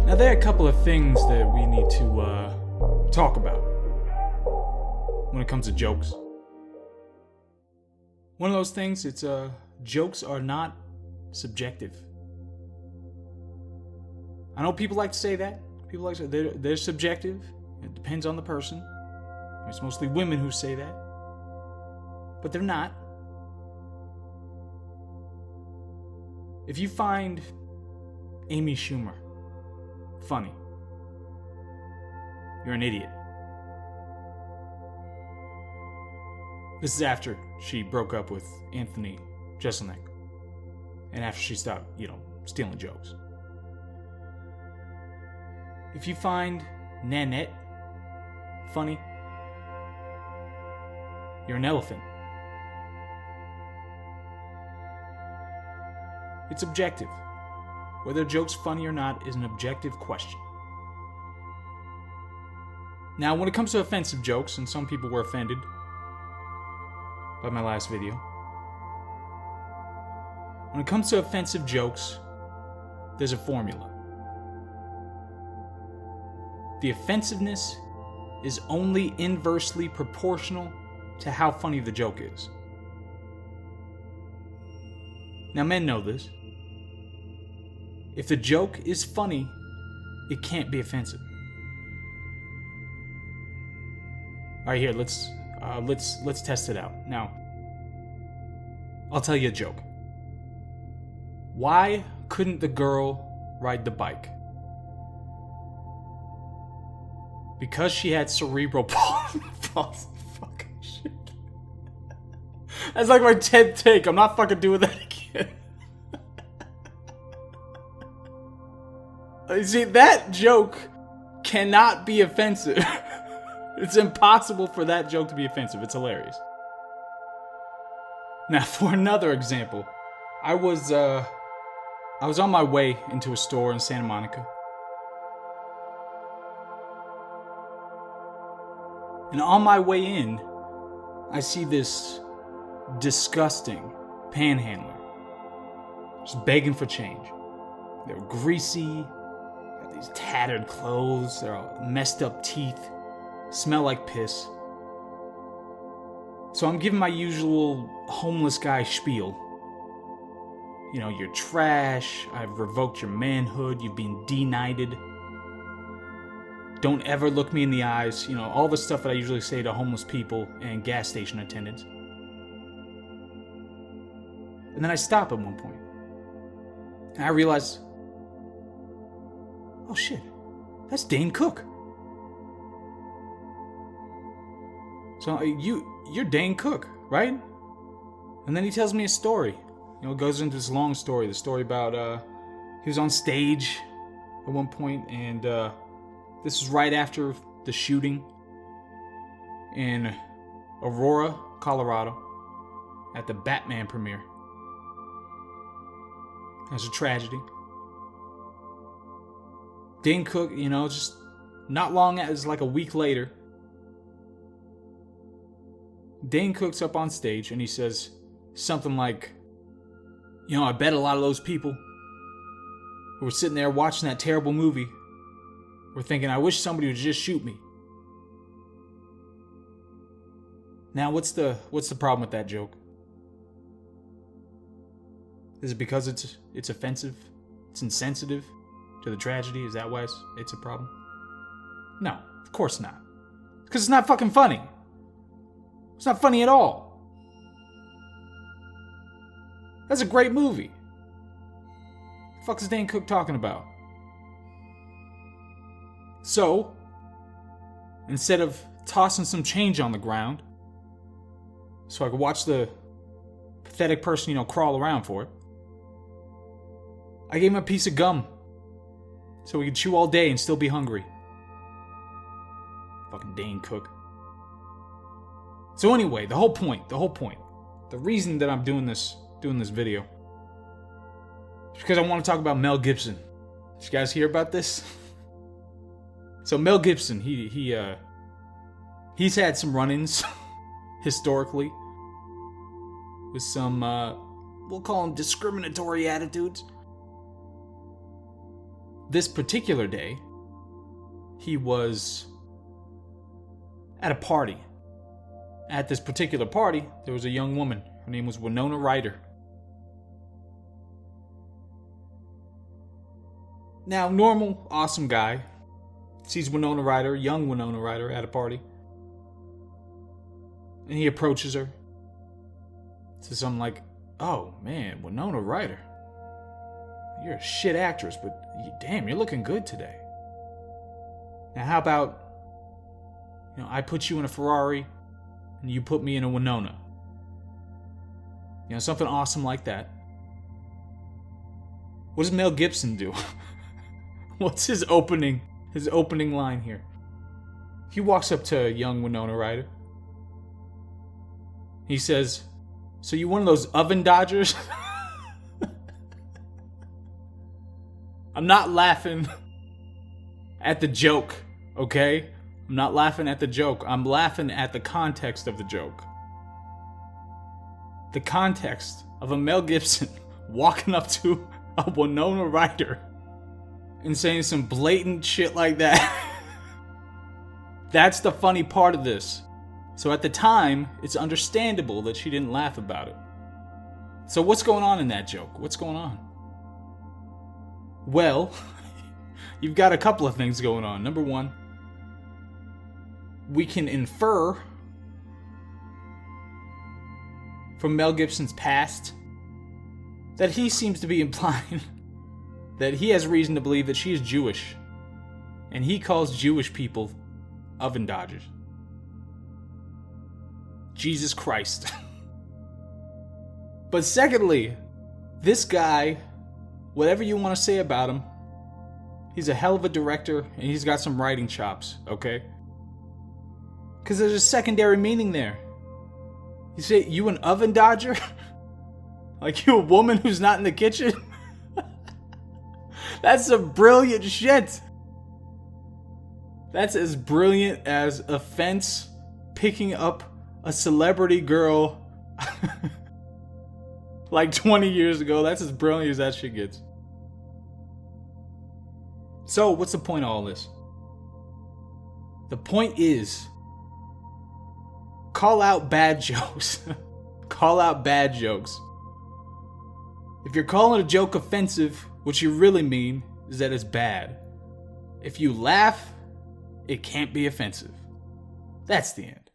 Now, there are a couple of things that we need to talk about when it comes to jokes. One of those things, it's jokes are not subjective. I know people like to say that. People like to say they're subjective. It depends on the person. It's mostly women who say that. But they're not. If you find Amy Schumer funny, you're an idiot. This is after she broke up with Anthony Jeselnik. And after she stopped, stealing jokes. If you find Nanette funny, you're an elephant. It's objective. Whether a joke's funny or not is an objective question. Now, when it comes to offensive jokes, and some people were offended by my last video, when it comes to offensive jokes, there's a formula. The offensiveness is only inversely proportional to how funny the joke is. Now, men know this. If the joke is funny, it can't be offensive. All right, here, let's test it out. Now, I'll tell you a joke. Why couldn't the girl ride the bike? Because she had cerebral palsy. Fucking shit. That's like my 10th take. I'm not fucking doing that again. You see, that joke cannot be offensive. It's impossible for that joke to be offensive. It's hilarious. Now, for another example, I was on my way into a store in Santa Monica. And on my way in, I see this disgusting panhandler just begging for change. They're greasy, got these tattered clothes, they're all messed up teeth, smell like piss. So I'm giving my usual homeless guy spiel. You know, you're trash, I've revoked your manhood, you've been deknighted. Don't ever look me in the eyes. You know, all the stuff that I usually say to homeless people and gas station attendants. And then I stop at one point. And I realize, oh shit, that's Dane Cook. So you're Dane Cook, right? And then he tells me a story. You know, it goes into this long story. The story about, he was on stage at one point, and this was right after the shooting in Aurora, Colorado, at the Batman premiere. It was a tragedy. Dane Cook, you know, just not long, it was like a week later, Dane Cook's up on stage and he says something like, you know, I bet a lot of those people who were sitting there watching that terrible movie were thinking, I wish somebody would just shoot me. Now, what's the problem with that joke? Is it because it's offensive? It's insensitive to the tragedy? Is that why it's a problem? No, of course not. Because it's not fucking funny. It's not funny at all. That's a great movie. The fuck is Dane Cook talking about? So, instead of tossing some change on the ground, so I could watch the pathetic person, you know, crawl around for it, I gave him a piece of gum so he could chew all day and still be hungry. Fucking Dane Cook. So anyway, the whole point, the reason that I'm doing this video is because I want to talk about Mel Gibson Did you guys hear about this? So Mel Gibson, he's had some run-ins historically with some we'll call them discriminatory attitudes. This particular day, he was at a party. At this particular party, there was a young woman. Her name was Winona Ryder. Now, normal, awesome guy sees Winona Ryder, young Winona Ryder, at a party. And he approaches her. Says something like, "Oh, man, Winona Ryder. You're a shit actress, but damn, you're looking good today. Now, how about, I put you in a Ferrari and you put me in a Winona? Something awesome like that." What does Mel Gibson do? What's his opening line here? He walks up to young Winona Ryder. He says, "So you one of those oven dodgers?" I'm not laughing at the joke, okay? I'm not laughing at the joke. I'm laughing at the context of the joke. The context of a Mel Gibson walking up to a Winona Ryder and saying some blatant shit like that. That's the funny part of this. So at the time, it's understandable that she didn't laugh about it. So what's going on in that joke? What's going on? Well, you've got a couple of things going on. Number one, we can infer from Mel Gibson's past that he seems to be implying that he has reason to believe that she is Jewish, and he calls Jewish people oven dodgers. Jesus Christ. But secondly, this guy, whatever you want to say about him, he's a hell of a director, and he's got some writing chops, okay? Because there's a secondary meaning there. You say, you an oven dodger? Like you a woman who's not in the kitchen? That's some brilliant shit. That's as brilliant as a fence picking up a celebrity girl like 20 years ago. That's as brilliant as that shit gets. So, what's the point of all this? The point is, call out bad jokes. Call out bad jokes. If you're calling a joke offensive, what you really mean is that it's bad. If you laugh, it can't be offensive. That's the end.